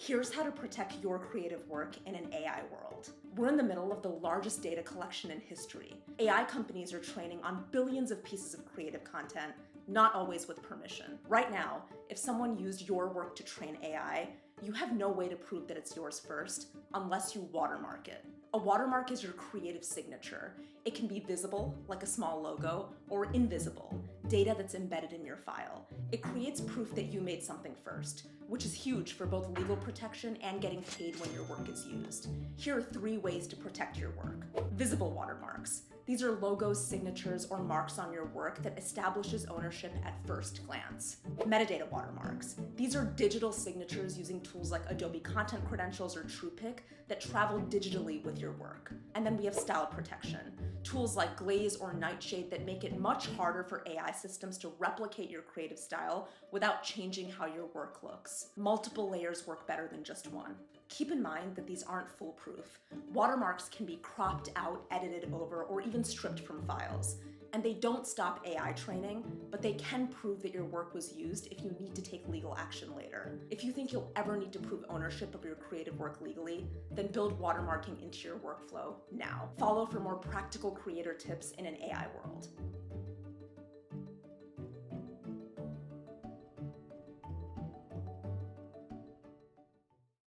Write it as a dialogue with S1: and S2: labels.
S1: Here's how to protect your creative work in an AI world. We're in the middle of the largest data collection in history. AI companies are training on billions of pieces of creative content, not always with permission. Right now, if someone used your work to train AI, you have no way to prove that it's yours first unless you watermark it. A watermark is your creative signature. It can be visible, like a small logo, or invisible, data that's embedded in your file. It creates proof that you made something first, which is huge for both legal protection and getting paid when your work is used. Here are 3 ways to protect your work. Visible watermarks. These are logos, signatures, or marks on your work that establishes ownership at first glance. Metadata watermarks. These are digital signatures using tools like Adobe Content Credentials or TruePic that travel digitally with your work. And then we have style protection. Tools like 𝐬𝐮𝐬𝐜𝐫𝐬 or Nightshade that make it much harder for AI systems to replicate your creative style without changing how your work looks. Multiple layers work better than just one. Keep in mind that these aren't foolproof. Watermarks can be cropped out, edited over, or even stripped from files. And they don't stop AI training, but they can prove that your work was used if you need to take legal action later. If you think you'll ever need to prove ownership of your creative work legally, then build watermarking into your workflow now. Follow for more practical creator tips in an AI world.